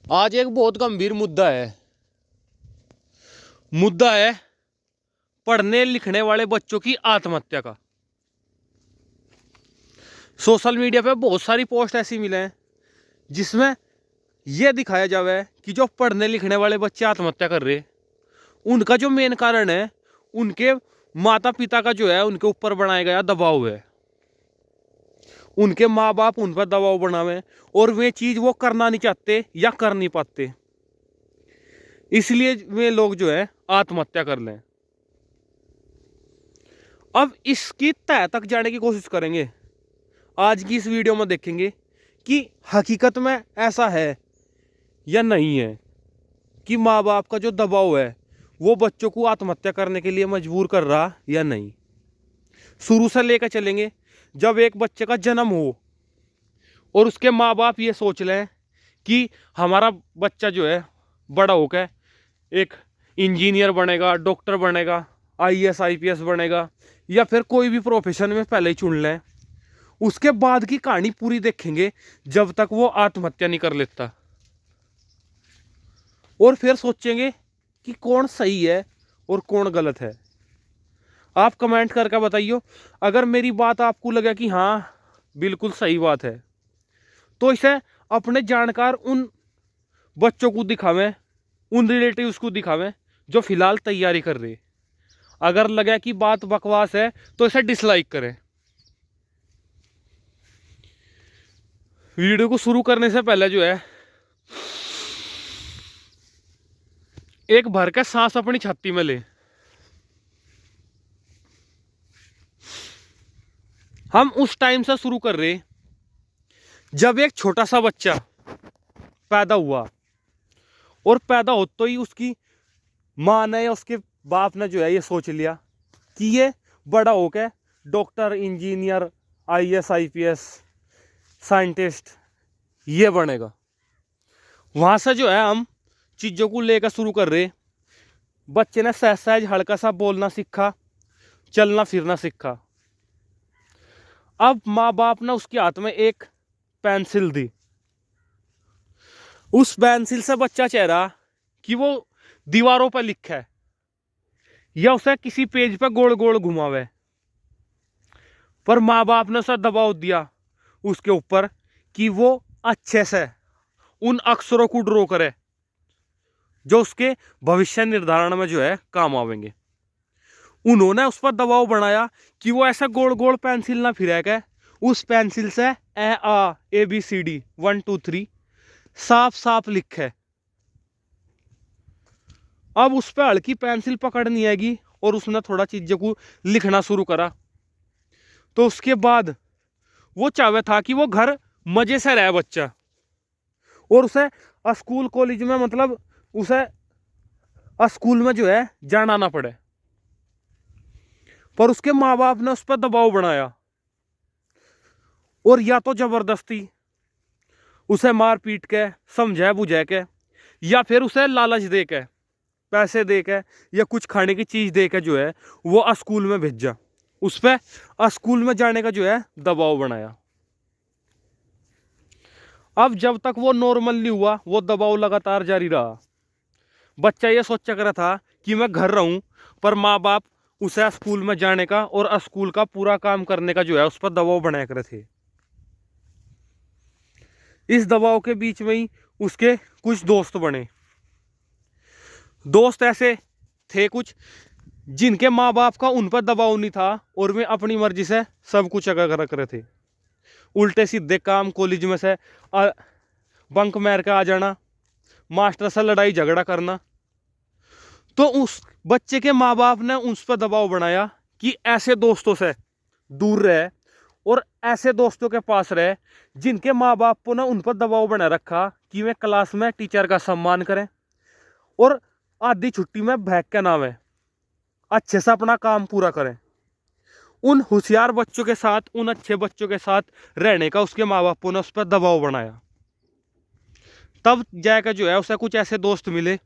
आज एक बहुत गंभीर मुद्दा है पढ़ने लिखने वाले बच्चों की आत्महत्या का। सोशल मीडिया पे बहुत सारी पोस्ट ऐसी मिले हैं जिसमें यह दिखाया जावे कि जो पढ़ने लिखने वाले बच्चे आत्महत्या कर रहे, उनका जो मेन कारण है उनके माता पिता का जो है उनके ऊपर बनाया गया दबाव है। उनके माँ बाप उन पर दबाव बनावे और वे चीज वो करना नहीं चाहते या कर नहीं पाते, इसलिए वे लोग जो है आत्महत्या कर लें। अब इसकी तह तक जाने की कोशिश करेंगे। आज की इस वीडियो में देखेंगे कि हकीकत में ऐसा है या नहीं है कि माँ बाप का जो दबाव है वो बच्चों को आत्महत्या करने के लिए मजबूर कर रहा या नहीं। शुरू से लेकर चलेंगे, जब एक बच्चे का जन्म हो और उसके माँ बाप ये सोच लें कि हमारा बच्चा जो है बड़ा होकर एक इंजीनियर बनेगा, डॉक्टर बनेगा, आईएएस आईपीएस बनेगा या फिर कोई भी प्रोफेशन में पहले ही चुन लें, उसके बाद की कहानी पूरी देखेंगे जब तक वो आत्महत्या नहीं कर लेता। और फिर सोचेंगे कि कौन सही है और कौन गलत है। आप कमेंट करके बताइए, अगर मेरी बात आपको लगे कि हाँ बिल्कुल सही बात है तो इसे अपने जानकार उन बच्चों को दिखावें, उन रिलेटिव्स को दिखावें जो फिलहाल तैयारी कर रहे। अगर लगे कि बात बकवास है तो इसे डिसलाइक करें। वीडियो को शुरू करने से पहले जो है एक भर के सांस अपनी छाती में ले। हम उस टाइम से शुरू कर रहे जब एक छोटा सा बच्चा पैदा हुआ और पैदा होते ही उसकी माँ ने या उसके बाप ने जो है ये सोच लिया कि ये बड़ा होकर doctor, engineer, IAS IPS, scientist ये बनेगा। वहां से जो है हम चीज़ों को लेकर शुरू कर रहे। बच्चे ने सहज सहज हल्का सा बोलना सीखा, चलना फिरना सीखा। अब माँ बाप ने उसके हाथ में एक पेंसिल दी। उस पेंसिल से बच्चा चाह रहा कि वो दीवारों पर लिखे या उसे किसी पेज पर गोल गोल घुमावे, पर माँ बाप ने उसे दबाव दिया उसके ऊपर कि वो अच्छे से उन अक्षरों को ड्रॉ करे जो उसके भविष्य निर्धारण में जो है काम आवेंगे। उन्होंने उस पर दबाव बनाया कि वो ऐसा गोल गोल पेंसिल ना फिरा के उस पेंसिल से ABCD 1 2 3 साफ साफ लिखे। अब उस पर हल्की पेंसिल पकड़नी आएगी और उसने थोड़ा चीजों को लिखना शुरू करा। तो उसके बाद वो चाहता था कि वो घर मजे से रहे बच्चा, और उसे स्कूल कॉलेज में मतलब उसे स्कूल में जो है जाना ना पड़े, पर उसके माँ बाप ने उस पर दबाव बनाया और या तो जबरदस्ती उसे मार पीट के समझा बुझा के या फिर उसे लालच दे के, पैसे दे के या कुछ खाने की चीज दे के जो है वो स्कूल में भेजा। उस पर स्कूल में जाने का जो है दबाव बनाया। अब जब तक वो नॉर्मल नहीं हुआ वो दबाव लगातार जारी रहा। बच्चा ये सोचा कर रहा था कि मैं घर रहूं, पर माँ बाप उसे स्कूल में जाने का और स्कूल का पूरा काम करने का जो है उस पर दबाव बनाया कर थे। इस दबाव के बीच में ही उसके कुछ दोस्त बने। दोस्त ऐसे थे कुछ जिनके माँ बाप का उन पर दबाव नहीं था और वे अपनी मर्जी से सब कुछ अगर कर रहे थे। उल्टे सीधे काम, कॉलेज में से बंक मार के आ जाना, मास्टर से लड़ाई झगड़ा करना। तो उस बच्चे के माँ बाप ने उस पर दबाव बनाया कि ऐसे दोस्तों से दूर रहे और ऐसे दोस्तों के पास रहे जिनके माँ बाप ने उन पर दबाव बना रखा कि वे क्लास में टीचर का सम्मान करें और आधी छुट्टी में भाग के नाम है अच्छे से अपना काम पूरा करें। उन होशियार बच्चों के साथ, उन अच्छे बच्चों के साथ रहने का उसके माँ बापों ने उस पर दबाव बनाया। तब जाकर जो है उसे कुछ ऐसे दोस्त मिले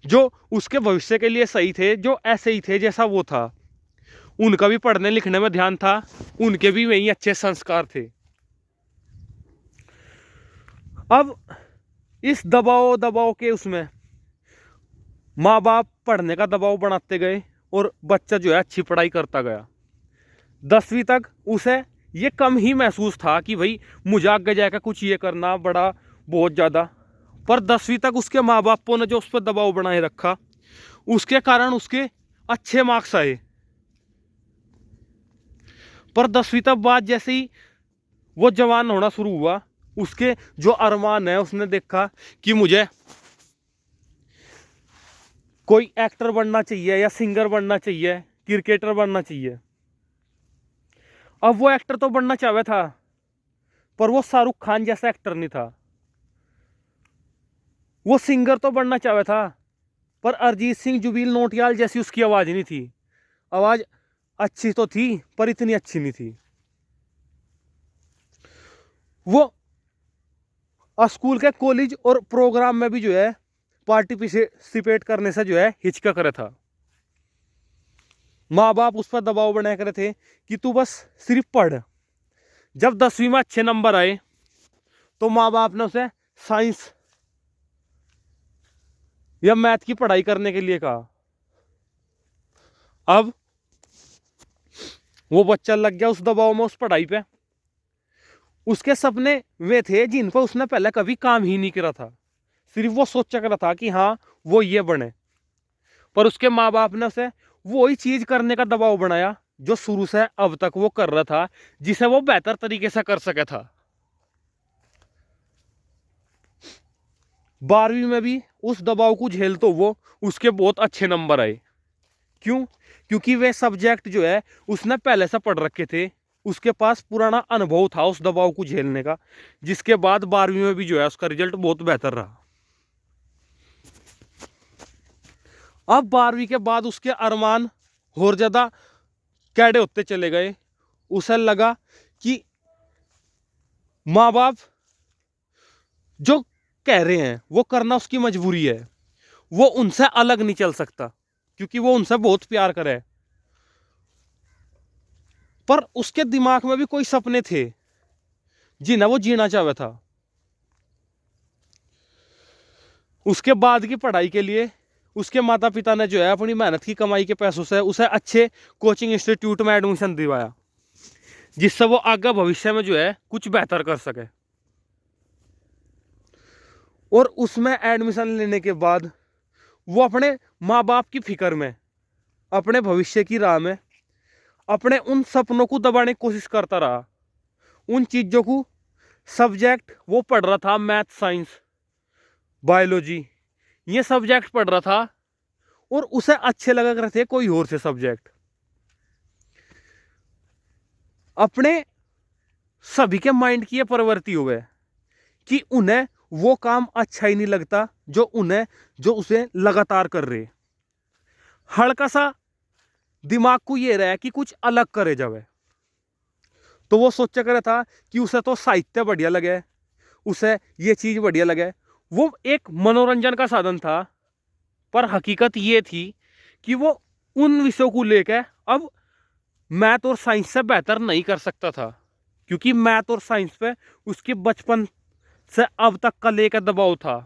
जो उसके भविष्य के लिए सही थे, जो ऐसे ही थे जैसा वो था। उनका भी पढ़ने लिखने में ध्यान था, उनके भी वही अच्छे संस्कार थे। अब इस दबाव दबाव के उसमें माँ बाप पढ़ने का दबाव बनाते गए और बच्चा जो है अच्छी पढ़ाई करता गया। 10वीं तक उसे ये कम ही महसूस था कि भाई मुझे आगे जाकर कुछ ये करना बड़ा बहुत ज़्यादा। पर 10वीं तक उसके माँ बापों ने जो उस पर दबाव बनाए रखा, उसके कारण उसके अच्छे मार्क्स आए। पर 10वीं तक बाद जैसे ही वो जवान होना शुरू हुआ, उसके जो अरमान है, उसने देखा कि मुझे कोई एक्टर बनना चाहिए या सिंगर बनना चाहिए, क्रिकेटर बनना चाहिए। अब वो एक्टर तो बनना चाहता था, पर वो शाहरुख खान जैसा एक्टर नहीं था। वो सिंगर तो बनना चाहता था, पर अरिजीत सिंह, जुबील नौटियाल जैसी उसकी आवाज नहीं थी। आवाज अच्छी तो थी, पर इतनी अच्छी नहीं थी। वो स्कूल के कॉलेज और प्रोग्राम में भी जो है पार्टिसिपेट करने से जो है हिचका करे था। माँ बाप उस पर दबाव बनाए करे थे कि तू बस सिर्फ पढ़। जब 10वीं में अच्छे नंबर आए तो माँ बाप ने उसे साइंस या मैथ की पढ़ाई करने के लिए कहा। अब वो बच्चा लग गया उस दबाव में, उस पढ़ाई पे। उसके सपने वे थे जिन पर उसने पहले कभी काम ही नहीं करा था। सिर्फ वो सोचा करा था कि हाँ वो ये बने। पर उसके माँ बाप ने उसे वही चीज करने का दबाव बनाया जो शुरू से अब तक वो कर रहा था, जिसे वो बेहतर तरीके से कर सके था। 12वीं में भी उस दबाव को झेल तो वो उसके बहुत अच्छे नंबर आए। क्यों? क्योंकि वे सब्जेक्ट जो है उसने पहले से पढ़ रखे थे। उसके पास पुराना अनुभव था उस दबाव को झेलने का, जिसके बाद 12वीं में भी जो है उसका रिजल्ट बहुत बेहतर रहा। अब 12वीं के बाद उसके अरमान और ज्यादा कैडे होते चले गए। उसे लगा कि माँ बाप जो कह रहे हैं वो करना उसकी मजबूरी है। वो उनसे अलग नहीं चल सकता क्योंकि वो उनसे बहुत प्यार करे। पर उसके दिमाग में भी कोई सपने थे जिन्हें वो जीना चाहता था। उसके बाद की पढ़ाई के लिए उसके माता पिता ने जो है अपनी मेहनत की कमाई के पैसों से उसे अच्छे कोचिंग इंस्टीट्यूट में एडमिशन दिलवाया, जिससे वो आगे भविष्य में जो है कुछ बेहतर कर सके। और उसमें एडमिशन लेने के बाद वो अपने माँ बाप की फिक्र में, अपने भविष्य की राह में, अपने उन सपनों को दबाने की कोशिश करता रहा। उन चीज़ों को सब्जेक्ट वो पढ़ रहा था, मैथ, साइंस, बायोलॉजी, ये सब्जेक्ट पढ़ रहा था और उसे अच्छे लगा कर थे कोई और से सब्जेक्ट। अपने सभी के माइंड की ये प्रवृत्ति हो गए कि उन्हें वो काम अच्छा ही नहीं लगता जो उसे लगातार कर रहे। हल्का सा दिमाग को ये रहा कि कुछ अलग करे जावे। तो वो सोचा कर था कि उसे तो साहित्य बढ़िया लगे, उसे ये चीज बढ़िया लगे। वो एक मनोरंजन का साधन था, पर हकीकत ये थी कि वो उन विषयों को लेकर अब मैथ और साइंस से बेहतर नहीं कर सकता था, क्योंकि मैथ और साइंस पे उसके बचपन से अब तक का लेकर दबाव था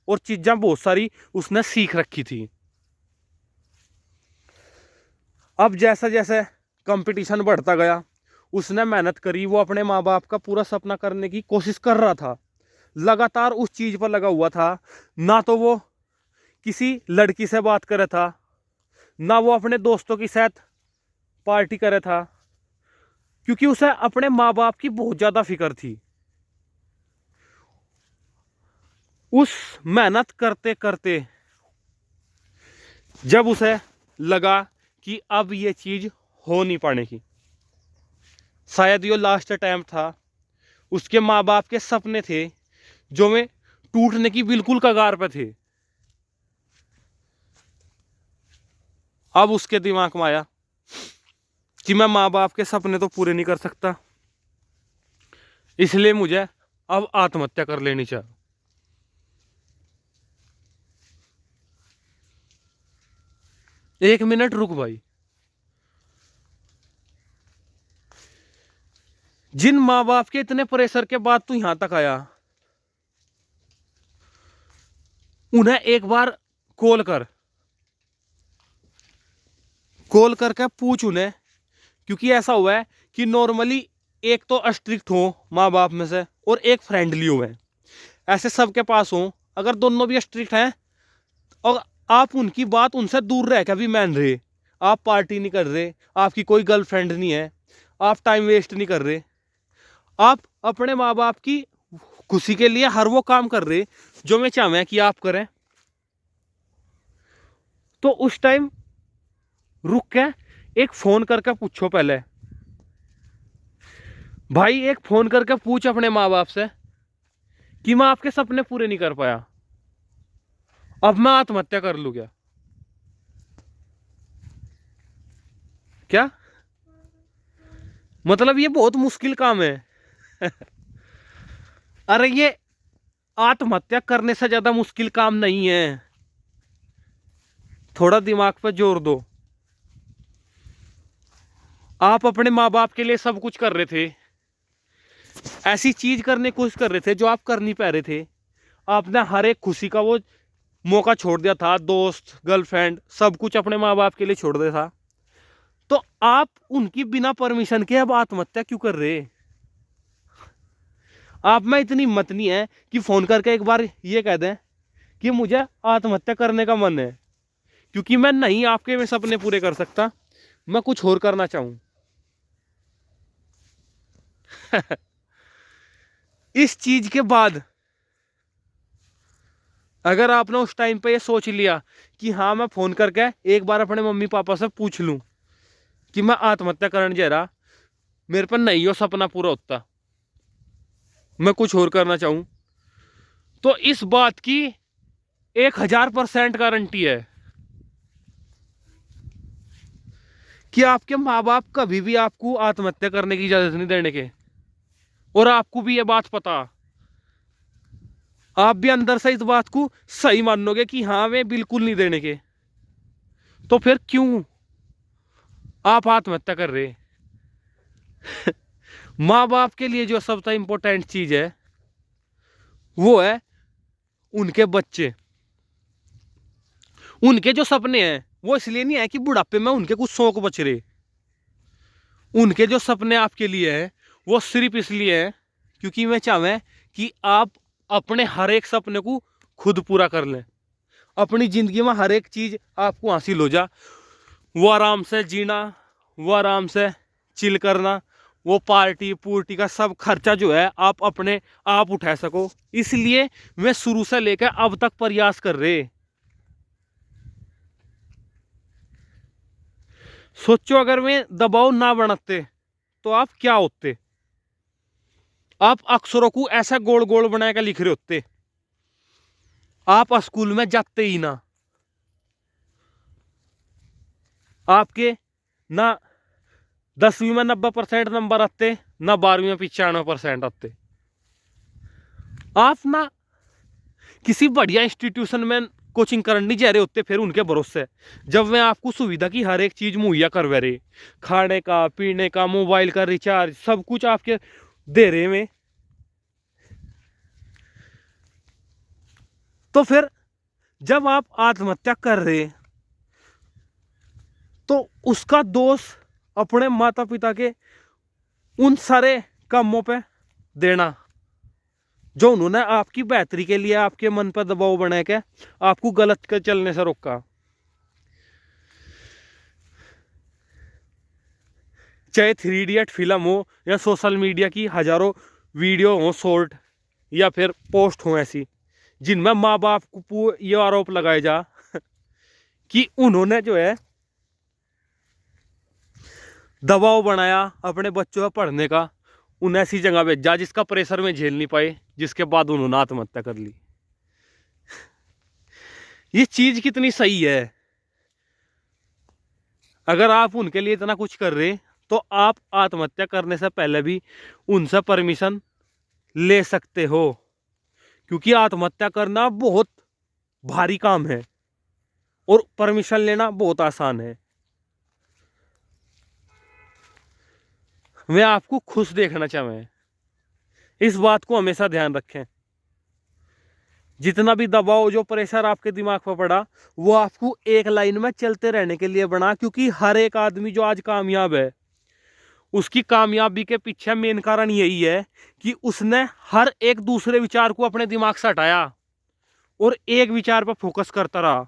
और चीजें बहुत सारी उसने सीख रखी थी। अब जैसा जैसे कंपटीशन बढ़ता गया, उसने मेहनत करी, वो अपने माँ बाप का पूरा सपना करने की कोशिश कर रहा था, लगातार उस चीज पर लगा हुआ था। ना तो वो किसी लड़की से बात करे था, ना वो अपने दोस्तों के साथ पार्टी करे था, क्योंकि उसे अपने माँ बाप की बहुत ज्यादा फिक्र थी। उस मेहनत करते करते जब उसे लगा कि अब ये चीज हो नहीं पाएगी, शायद ये लास्ट अटेम्प्ट था, उसके माँ बाप के सपने थे जो में टूटने की बिल्कुल कगार पे थे। अब उसके दिमाग में आया कि मैं माँ बाप के सपने तो पूरे नहीं कर सकता, इसलिए मुझे अब आत्महत्या कर लेनी चाहिए। एक मिनट रुक भाई। जिन माँ बाप के इतने प्रेशर के बाद तू यहां तक आया, उन्हें एक बार कॉल करके पूछ उन्हें, क्योंकि ऐसा हुआ है कि नॉर्मली एक तो स्ट्रिक्ट हो माँ बाप में से और एक फ्रेंडली हो, ऐसे सबके पास हो। अगर दोनों भी स्ट्रिक्ट हैं और आप उनकी बात उनसे दूर रह के भी मान रहे, आप पार्टी नहीं कर रहे, आपकी कोई गर्लफ्रेंड नहीं है, आप टाइम वेस्ट नहीं कर रहे, आप अपने माँ बाप की खुशी के लिए हर वो काम कर रहे जो मैं चाहूँ कि आप करें, तो उस टाइम रुक के एक फोन करके पूछो। पहले भाई एक फोन करके पूछ अपने माँ बाप से कि मैं आपके सपने पूरे नहीं कर पाया, अब मैं आत्महत्या कर लूं क्या? क्या मतलब ये बहुत मुश्किल काम है। अरे ये आत्महत्या करने से ज्यादा मुश्किल काम नहीं है, थोड़ा दिमाग पे जोर दो। आप अपने माँ बाप के लिए सब कुछ कर रहे थे, ऐसी चीज करने की कोशिश कर रहे थे जो आप कर नहीं पा रहे थे, आपने हर एक खुशी का वो मौका छोड़ दिया था, दोस्त गर्लफ्रेंड सब कुछ अपने माँ बाप के लिए छोड़ दिया था, तो आप उनकी बिना परमिशन के अब आत्महत्या क्यों कर रहे? आप में इतनी हिम्मत नहीं है कि फोन करके एक बार ये कह दें कि मुझे आत्महत्या करने का मन है, क्योंकि मैं नहीं आपके में सपने पूरे कर सकता, मैं कुछ और करना चाहूं। इस चीज के बाद अगर आपने उस टाइम पे ये सोच लिया कि हाँ मैं फोन करके एक बार अपने मम्मी पापा से पूछ लूं कि मैं आत्महत्या करने जा रहा, मेरे पर नहीं हो सपना पूरा होता, मैं कुछ और करना चाहूं, तो इस बात की 1000% गारंटी है कि आपके माँ बाप कभी भी आपको आत्महत्या करने की इजाजत नहीं देने के, और आपको भी ये बात पता, आप भी अंदर से इस बात को सही मानोगे कि हाँ वे बिल्कुल नहीं देने के, तो फिर क्यों आप आत्महत्या कर रहे? माँ बाप के लिए जो सबसे इंपॉर्टेंट चीज है वो है उनके बच्चे, उनके जो सपने हैं वो इसलिए नहीं है कि बुढ़ापे में उनके कुछ शौक बच रहे, उनके जो सपने आपके लिए है वो सिर्फ इसलिए है क्योंकि मैं चाहूँ कि आप अपने हर एक सपने को खुद पूरा कर लें, अपनी जिंदगी में हर एक चीज आपको हासिल हो जा, वो आराम से जीना, वो आराम से चिल करना, वो पार्टी पूर्टी का सब खर्चा जो है आप अपने आप उठा सको, इसलिए मैं शुरू से लेकर अब तक प्रयास कर रहे। सोचो अगर मैं दबाव ना बनाते तो आप क्या होते? आप अक्षरों को ऐसा गोल गोल बनाकर लिख रहे होते, आप स्कूल में जाते ही ना, आपके ना 10वीं में 90% नंबर आते, ना 12वीं में 95% आते, आप ना किसी बढ़िया इंस्टीट्यूशन में कोचिंग करने जा रहे होते फिर उनके भरोसे, जब वे आपको सुविधा की हर एक चीज मुहैया करवा रहे, खाने का पीने का मोबाइल का रिचार्ज सब कुछ आपके दे रहे में, तो फिर जब आप आत्महत्या कर रहे तो उसका दोष अपने माता पिता के उन सारे कामों पे देना जो उन्होंने आपकी बेहतरी के लिए आपके मन पर दबाव बना के आपको गलत कर चलने से रोका। चाहे 3 इडियट फिल्म हो या सोशल मीडिया की हजारों वीडियो हो शॉर्ट या फिर पोस्ट हो ऐसी जिनमें माँ बाप को ये आरोप लगाए जा कि उन्होंने जो है दबाव बनाया अपने बच्चों का पढ़ने का, उन्हें ऐसी जगह भेजा जिसका प्रेशर में झेल नहीं पाए, जिसके बाद उन्होंने आत्महत्या कर ली। ये चीज कितनी सही है? अगर आप उनके लिए इतना कुछ कर रहे तो आप आत्महत्या करने से पहले भी उनसे परमिशन ले सकते हो, क्योंकि आत्महत्या करना बहुत भारी काम है और परमिशन लेना बहुत आसान है। मैं आपको खुश देखना चाहूँ, इस बात को हमेशा ध्यान रखें। जितना भी दबाव जो प्रेशर आपके दिमाग पर पड़ा वो आपको एक लाइन में चलते रहने के लिए बना, क्योंकि हर एक आदमी जो आज कामयाब है उसकी कामयाबी के पीछे मेन कारण यही है कि उसने हर एक दूसरे विचार को अपने दिमाग से हटाया और एक विचार पर फोकस करता रहा,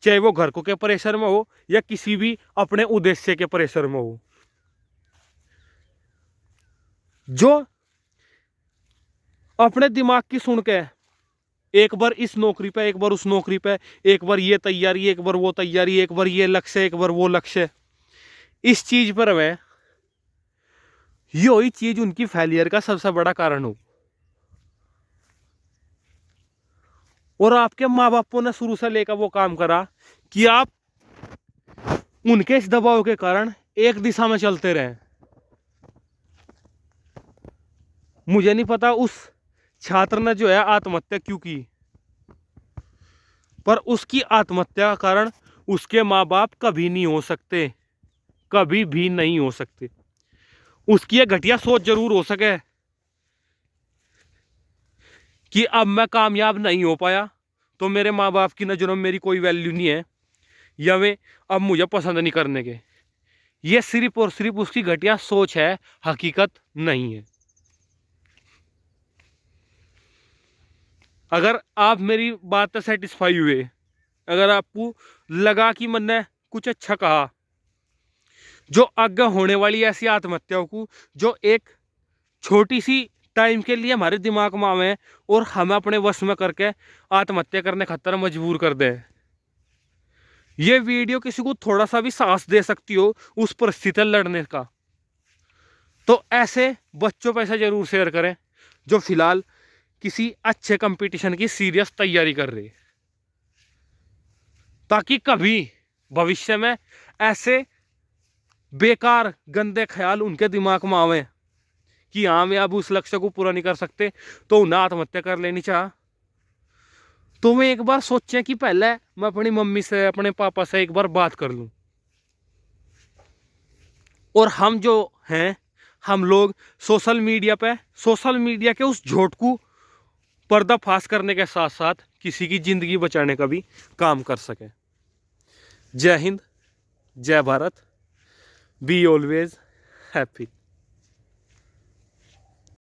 चाहे वो घर को के प्रेशर में हो या किसी भी अपने उद्देश्य के प्रेशर में हो। जो अपने दिमाग की सुन के एक बार इस नौकरी पे, एक बार उस नौकरी पे, एक बार ये तैयारी, एक बार वो तैयारी, एक बार ये लक्ष्य, एक बार वो लक्ष्य, इस चीज पर मैं यही चीज उनकी फेलियर का सबसे बड़ा कारण हो। और आपके माँ बापों ने शुरू से लेकर वो काम करा कि आप उनके इस दबाव के कारण एक दिशा में चलते रहे। मुझे नहीं पता उस छात्र ने जो है आत्महत्या क्यों की, पर उसकी आत्महत्या का कारण उसके माँ बाप कभी नहीं हो सकते, कभी भी नहीं हो सकते। उसकी एक घटिया सोच जरूर हो सके कि अब मैं कामयाब नहीं हो पाया तो मेरे माँ बाप की नज़रों में मेरी कोई वैल्यू नहीं है, या वे अब मुझे पसंद नहीं करने के। ये सिर्फ और सिर्फ उसकी घटिया सोच है, हकीकत नहीं है। अगर आप मेरी बात से सेटिस्फाई हुए, अगर आपको लगा कि मैंने कुछ अच्छा कहा, जो आगे होने वाली ऐसी आत्महत्याओं को जो एक छोटी सी टाइम के लिए हमारे दिमाग में आवे और हमें अपने वश में करके आत्महत्या करने खतर मजबूर कर दे, ये वीडियो किसी को थोड़ा सा भी साहस दे सकती हो उस परिस्थिति लड़ने का, तो ऐसे बच्चों पर ऐसा जरूर शेयर करें जो फिलहाल किसी अच्छे कंपटीशन की सीरियस तैयारी कर रहे, ताकि कभी भविष्य में ऐसे बेकार गंदे ख्याल उनके दिमाग में आवे कि हाँ मैं अब उस लक्ष्य को पूरा नहीं कर सकते तो उन्हें आत्महत्या कर लेनी चाह। तो मैं एक बार सोचें कि पहले मैं अपनी मम्मी से, अपने पापा से एक बार बात कर लूं। और हम जो हैं, हम लोग सोशल मीडिया के उस झूठ को पर्दाफाश करने के साथ साथ किसी की जिंदगी बचाने का भी काम कर सके। जय हिंद, जय भारत, बी ऑलवेज हैप्पी।